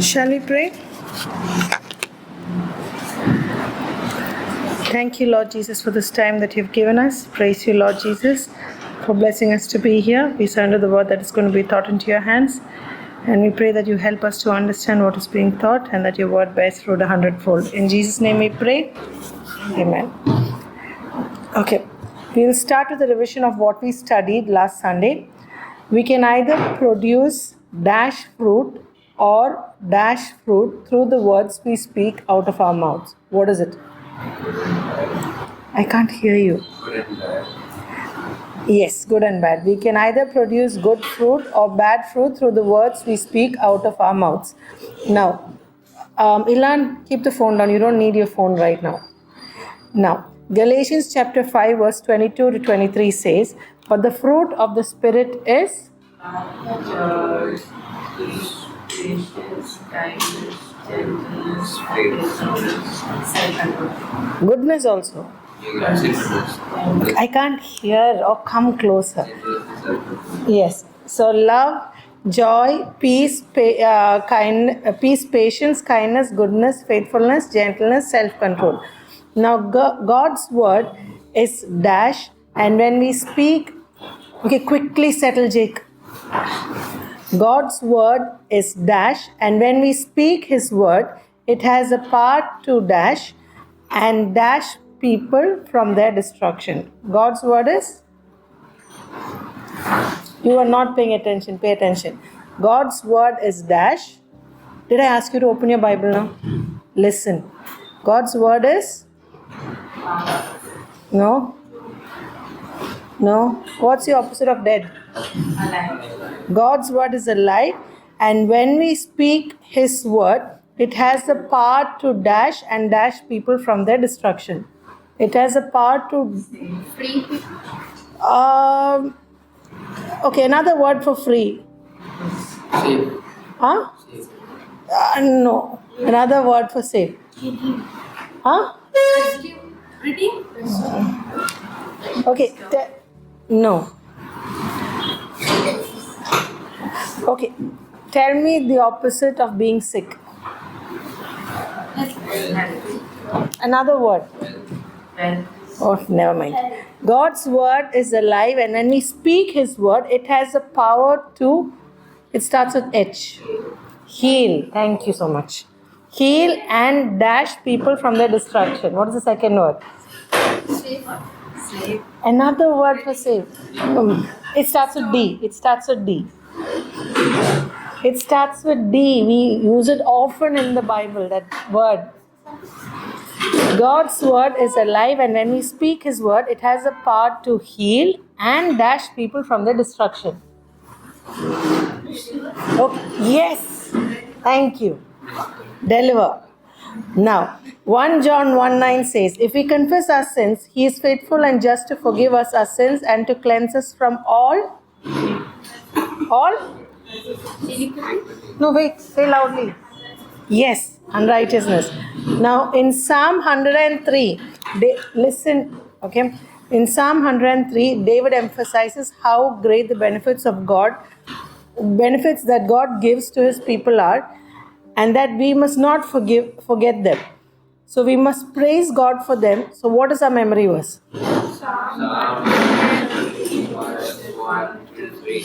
Shall we pray? Thank you, Lord Jesus, for this time that you've given us. Praise you, Lord Jesus, for blessing us to be here. We surrender the word that is going to be taught into your hands. And we pray that you help us to understand what is being taught and that your word bears fruit 100-fold. In Jesus' name we pray. Amen. Okay. We will start with a revision of what we studied last Sunday. We can either produce dash fruit or dash fruit through the words we speak out of our mouths. What is it? I can't hear you. Yes, good and bad. We can either produce good fruit or bad fruit through the words we speak out of our mouths. Now, Ilan, keep the phone down. You don't need your phone right now. Now, Galatians chapter 5 verse 22 to 23 says, "But the fruit of the Spirit is joy, peace, patience, kindness, gentleness, faithfulness, self-control." goodness also." I can't hear or come closer. Yes. So love, joy, peace, peace, patience, kindness, goodness, faithfulness, gentleness, self-control. Now God's word is dash, and when we speak, okay, quickly settle, Jake. God's word is dash, and when we speak His word, it has a part to dash and dash people from their destruction. God's word is? You are not paying attention. Pay attention. God's word is dash. Did I ask you to open your Bible now? Listen. God's word is? No. No. What's the opposite of dead? Alive. God's word is alive, and when we speak His word, it has the power to dash and dash people from their destruction. It has a power to Free. okay, another word for free. Save. Huh? No. Another word for save. Huh? Rescue. Redeem. Okay. No. Okay. Tell me the opposite of being sick. Another word. Well. Oh, never mind. God's word is alive, and when we speak His word, it has the power to, it starts with H. Heal. Thank you so much. Heal and dash people from their destruction. What is the second word? Slave. Another word for save. It starts with D. It starts with D. It starts with D. We use it often in the Bible, that word. God's word is alive, and when we speak His word, it has the power to heal and dash people from their destruction. Okay. Yes. Thank you. Deliver. Now, 1 John 1:9 says, "If we confess our sins, He is faithful and just to forgive us our sins and to cleanse us from all? No, wait, say loudly. Yes, unrighteousness." Now, in Psalm 103, listen, okay? In Psalm 103, David emphasizes how great the benefits that God gives to His people are, and that we must not forget them. So we must praise God for them. So what is our memory verse? Psalm 1, 2, 3.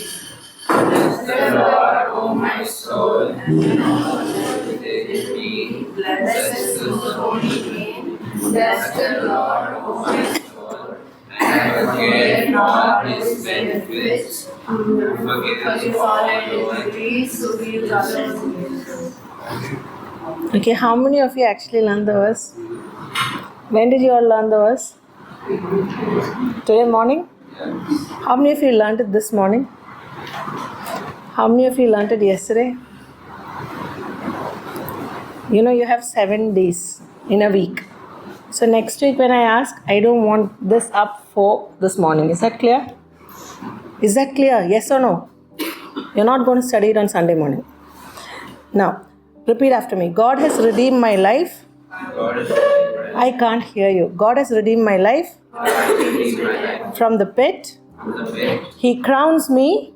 Bless the Lord, O my soul, and all that is in me. Bless His holy name. Bless the Lord, O my soul, and forget not His benefits. Forgive all iniquities, so we others. Okay, how many of you actually learned the verse? When did you all learn the verse? Today morning? How many of you learned it this morning? How many of you learned it yesterday? You know, you have 7 days in a week. So next week when I ask, I don't want this up for this morning. Is that clear? Is that clear? Yes or no? You're not going to study it on Sunday morning. Now, repeat after me. God has redeemed my life. I can't hear you. God has redeemed my life from the pit. He crowns me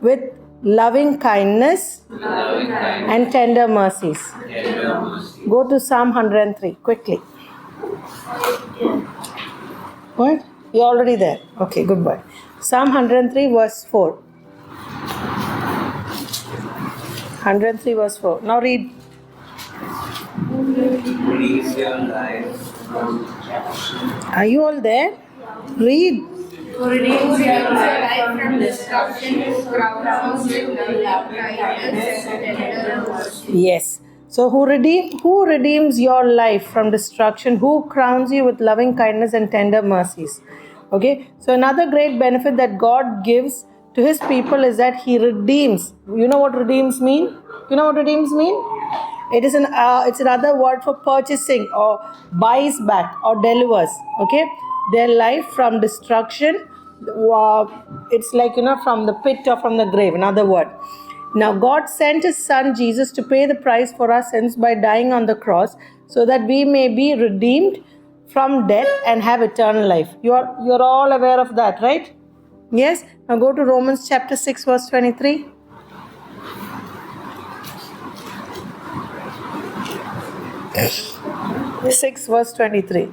with loving kindness, and tender mercies. Go to Psalm 103 quickly. What? You're already there. Okay, good boy. Psalm 103 verse 4. 103 verse 4. Now read. Release your life from Are you all there? Read. Who redeems your life from destruction, who crowns with love, kindness, and tender mercy. Yes. So who redeems your life from destruction? Who crowns you with loving kindness and tender mercies? Okay. So another great benefit that God gives to his people is that he redeems. You know what redeems mean? You know what redeems mean? It's another word for purchasing or buys back or delivers. Okay. Their life from destruction. It's like, from the pit or from the grave. Another word. Now, God sent his son Jesus to pay the price for our sins by dying on the cross so that we may be redeemed from death and have eternal life. You're all aware of that, right? Yes? Now go to Romans chapter 6 verse 23. Yes. 6 verse 23.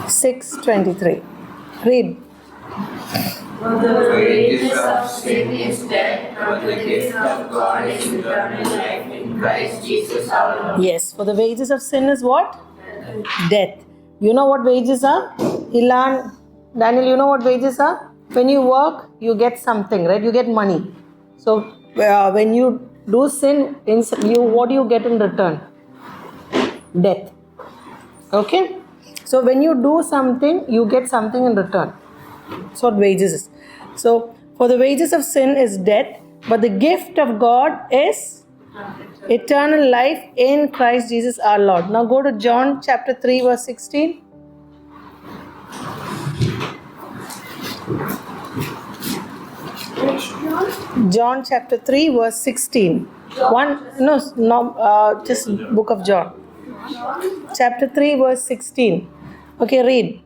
6:23. Read. For the wages of sin is death, but the gift of God is eternal life in Christ Jesus our Lord. Yes, for the wages of sin is what? Death. You know what wages are? Ilan, Daniel, you know what wages are? When you work, you get something, right? You get money. So when you do sin, what do you get in return? Death. Okay? So when you do something, you get something in return. That's what wages is. So for the wages of sin is death, but the gift of God is eternal life in Christ Jesus our Lord. Now go to John chapter 3 verse 16. John chapter 3 verse 16. Just book of John. Chapter 3 verse 16. Okay, read.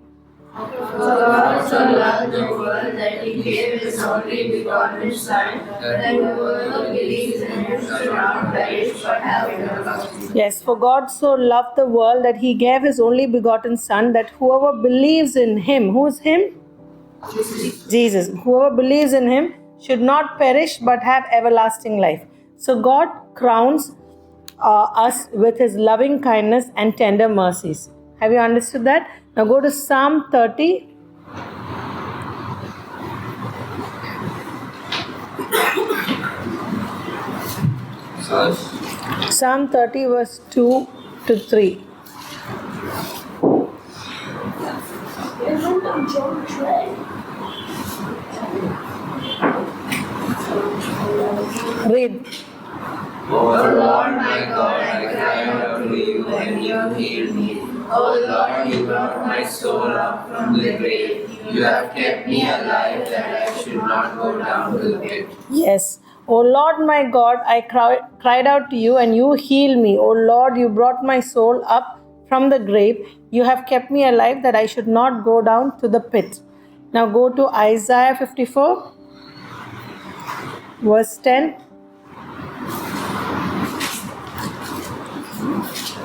For God so loved the world that he gave his only begotten Son, that whoever believes in him should not perish but have eternal life. Yes, for God so loved the world that he gave his only begotten Son, that whoever believes in him, who's him? Jesus. Whoever believes in him should not perish but have everlasting life. So God crowns us with his loving kindness and tender mercies. Have you understood that? Now go to Psalm 30. Psalm 30 verse 2 to 3. Read. Oh Lord my God, I cried out to you and you healed me. Oh Lord, you brought my soul up from the grave. You have kept me alive that I should not go down to the pit. Yes. O Lord my God, I cried out to you and you healed me. O Lord, you brought my soul up from the grave. You have kept me alive that I should not go down to the pit. Now go to Isaiah 54 verse 10.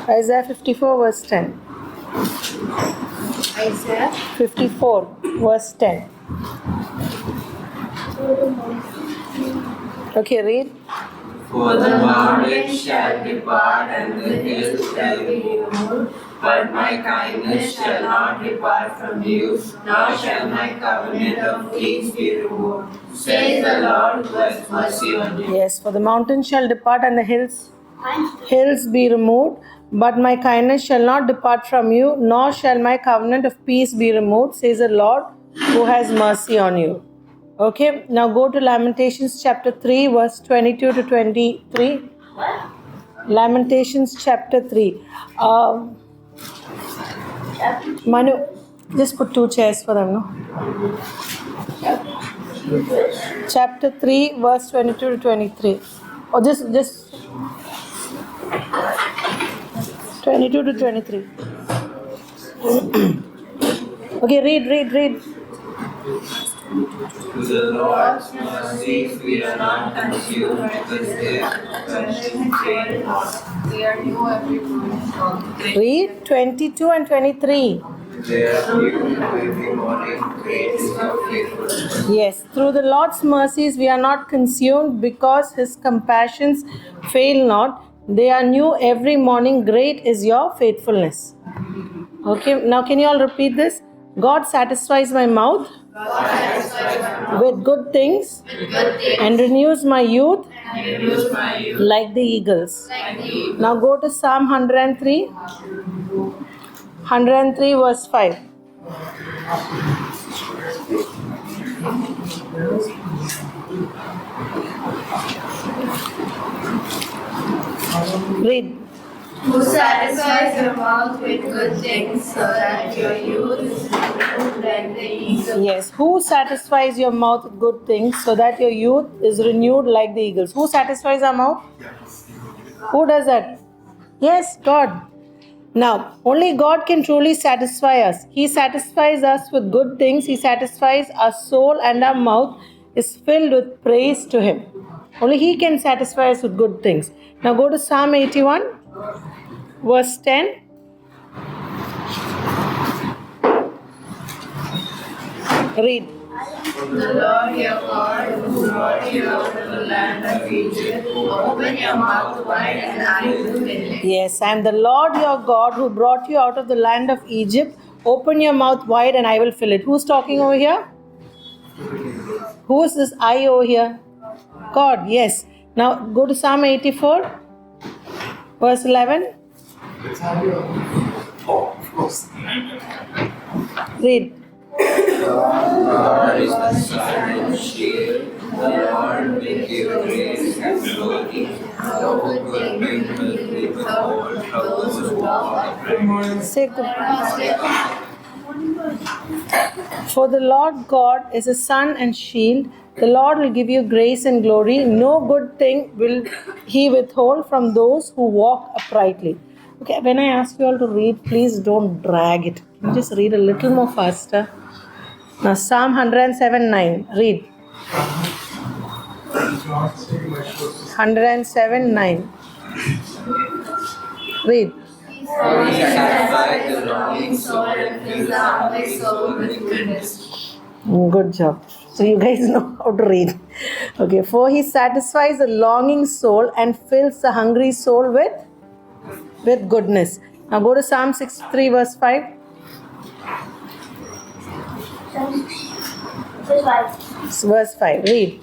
Isaiah 54 verse 10. Isaiah 54 verse 10. Okay, read. For the mountains shall depart and the hills shall be removed, but my kindness shall not depart from you, nor shall my covenant of peace be removed, says the Lord who has mercy on you. Yes, for the mountains shall depart and the hills be removed, but my kindness shall not depart from you, nor shall my covenant of peace be removed, says the Lord who has mercy on you. Okay, now go to Lamentations chapter 3 verse 22 to 23. Lamentations chapter 3. Manu, just put 2 chairs for them, no? Chapter 3 verse 22 to 23. Or just 22 to 23. Okay, read. To the Lord's mercies we are not consumed, because their compassion fail not. They are new every morning. Read 22 and 23. They are new every morning. Great is your faithfulness. Yes, through the Lord's mercies we are not consumed, because his compassions fail not. They are new every morning. Great is your faithfulness. Okay, now can you all repeat this? God satisfies my mouth with good things and renews my youth like the eagles. Now go to Psalm 103. 103 verse 5. Read. Who satisfies your mouth with good things, so that your youth is renewed like the eagle. Yes, who satisfies your mouth with good things so that your youth is renewed like the eagles? Who satisfies our mouth? Who does that? Yes, God. Now, only God can truly satisfy us. He satisfies us with good things. He satisfies our soul, and our mouth is filled with praise to Him. Only He can satisfy us with good things. Now go to Psalm 81, verse 10. Read. The Lord your God, who brought you out of the land of Egypt, open your mouth wide and I will fill it. Yes, I am the Lord your God who brought you out of the land of Egypt. Open your mouth wide and I will fill it. Who's talking over here? Who is this I over here? God, yes. Now go to Psalm 84, verse 11. Read. God is the sun and shield. The Lord will give grace and glory. The whole will behold those who walk uprightly. Say good. For the Lord God is a sun and shield. The Lord will give you grace and glory. No good thing will He withhold from those who walk uprightly. Okay, when I ask you all to read, please don't drag it. Can you just read a little more faster? Now, Psalm 107:9. Read. 107:9. Read. He satisfies the longing soul and fills the hungry soul with goodness. Good job. So you guys know how to read. Okay, for He satisfies the longing soul and fills the hungry soul with goodness. Now go to Psalm 63 verse 5. Verse 5. Read.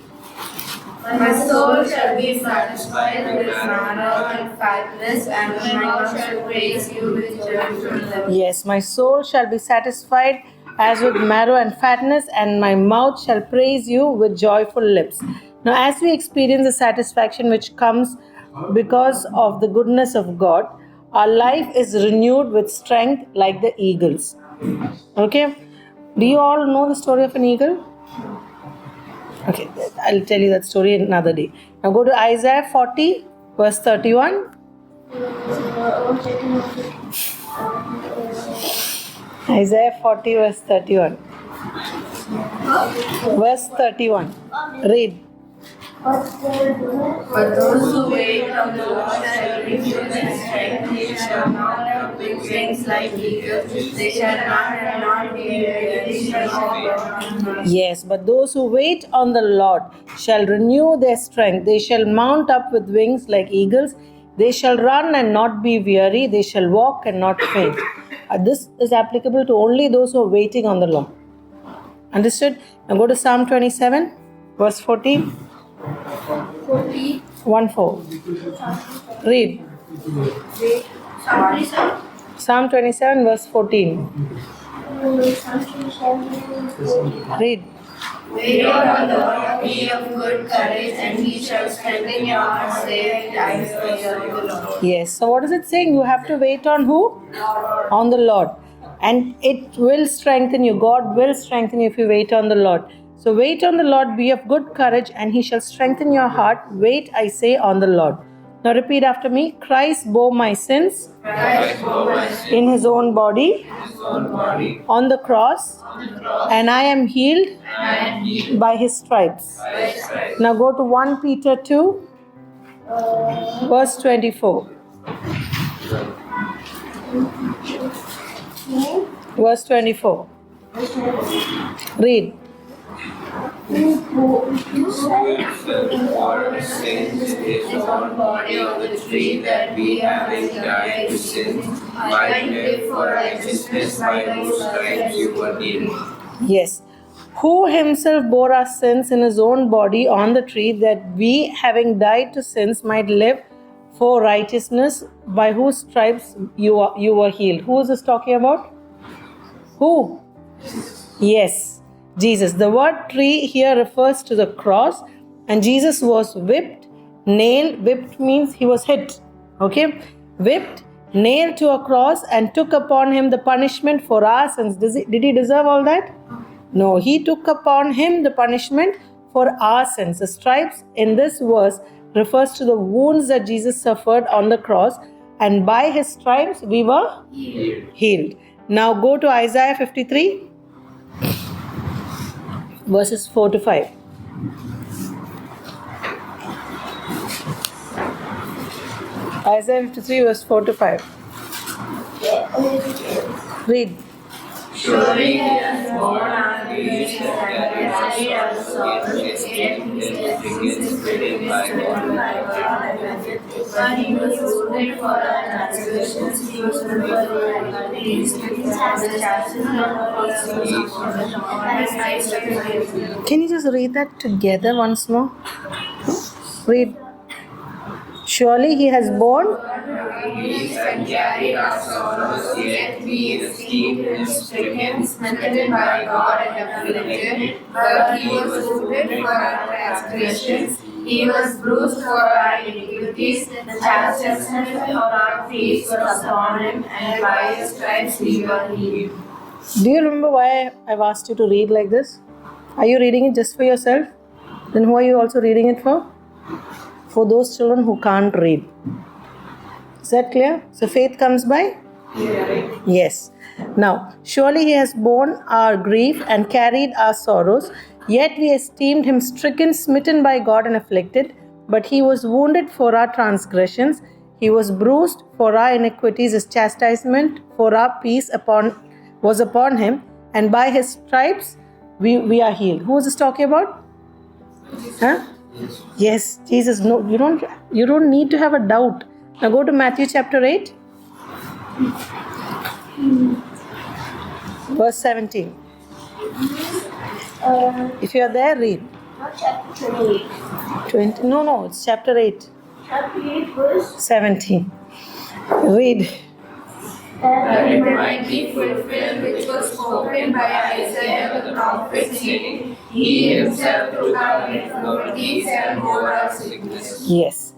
My soul shall be satisfied with manna and fatness, and my mouth shall praise you with joyful lips. Yes, my soul shall be satisfied as with marrow and fatness, and my mouth shall praise you with joyful lips. Now, as we experience the satisfaction which comes because of the goodness of God, our life is renewed with strength like the eagles. Okay? Do you all know the story of an eagle? Okay, I'll tell you that story another day. Now go to Isaiah 40, verse 31. Isaiah 40, verse 31. Verse 31. Read. But those who wait on the Lord shall renew their strength. They shall mount up with wings like eagles. They shall run and not be weary. They shall walk and not faint. Yes, but those who wait on the Lord shall renew their strength. They shall mount up with wings like eagles. They shall run and not be weary. They shall walk and not faint. This is applicable to only those who are waiting on the Lord. Understood? Now go to Psalm 27, verse 14. 1-4. Read. Psalm 27, verse 14. Read. Wait on the Lord, be of good courage, and He shall strengthen your heart. Say, I will serve the Lord. Yes. So what is it saying? You have to wait on who? On the Lord. And it will strengthen you. God will strengthen you if you wait on the Lord. So wait on the Lord, be of good courage, and He shall strengthen your heart. Wait, I say, on the Lord. Now repeat after me. Christ bore my sins Christ bore my sin in his own body in his own body on the cross, on the cross, and I am healed and healed by his stripes. by his stripes. Now go to 1 Peter 2, verse 24. Verse 24. Read. Who himself bore our sins in his own body on the tree, that we having died to sin, might live for righteousness, by whose stripes you were healed. Yes. Who himself bore our sins in his own body on the tree, that we, having died to sins, might live for righteousness, by whose stripes you were healed. Who is this talking about? Who? Yes, Jesus. The word tree here refers to the cross, and Jesus was whipped, nailed. Whipped means he was hit. Okay? Whipped, nailed to a cross, and took upon him the punishment for our sins. Did he deserve all that? No, he took upon him the punishment for our sins. The stripes in this verse refers to the wounds that Jesus suffered on the cross, and by his stripes we were healed. Now go to Isaiah 53, verses 4 to 5. Isaiah 53, verse 4 to 5. Read. Surely he has borne our griefs and carried our sorrows, yet he is stricken by God. But he was wounded for our transgressions, he was wounded for our iniquities, the chastisement of our peace was upon his Christ. Can you just read that together once more? Read. Surely he has borne Griefs and carried our sorrows, yet we esteemed him stricken, smitten by God and afflicted. But he was wounded for our transgressions, he was bruised for our iniquities. The chastisement of our peace was upon him, and by his stripes we were healed. Do you remember why I've asked you to read like this? Are you reading it just for yourself? Then who are you also reading it for? For those children who can't read. Is that clear? So faith comes by? Yes. Now, surely he has borne our grief and carried our sorrows, yet we esteemed him stricken, smitten by God and afflicted. But he was wounded for our transgressions, he was bruised for our iniquities, his chastisement for our peace was upon him, and by his stripes we are healed. Who is this talking about? Huh? Yes, Jesus. No, you don't need to have a doubt. Now go to Matthew chapter 8, verse 17. If you are there, read. Not chapter 28. 20. No, it's chapter 8, Chapter 8, verse 17. Read. That it might be fulfilled which was spoken by Isaiah the prophet, saying, He himself took our infirmities and bore our sicknesses. Yes.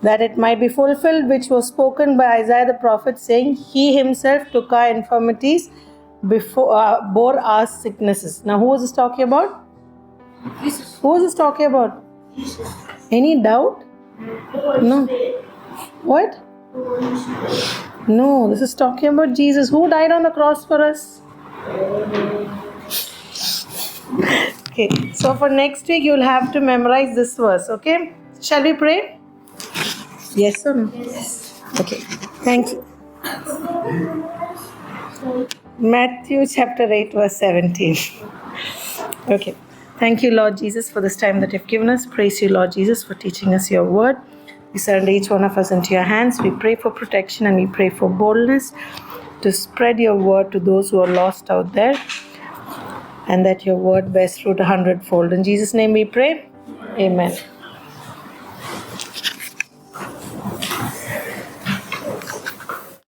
That it might be fulfilled which was spoken by Isaiah the prophet, saying, He himself took our infirmities, bore our sicknesses. Now who is this talking about? Who is this talking about? Any doubt? No. What? No, this is talking about Jesus. Who died on the cross for us? Okay, so for next week you'll have to memorize this verse, okay? Shall we pray? Yes or no? Yes. Okay, thank you. Matthew chapter 8, verse 17. Okay. Thank you, Lord Jesus, for this time that you've given us. Praise you, Lord Jesus, for teaching us your word. We surrender each one of us into your hands. We pray for protection and we pray for boldness to spread your word to those who are lost out there, and that your word bears fruit 100-fold. In Jesus' name we pray. Amen.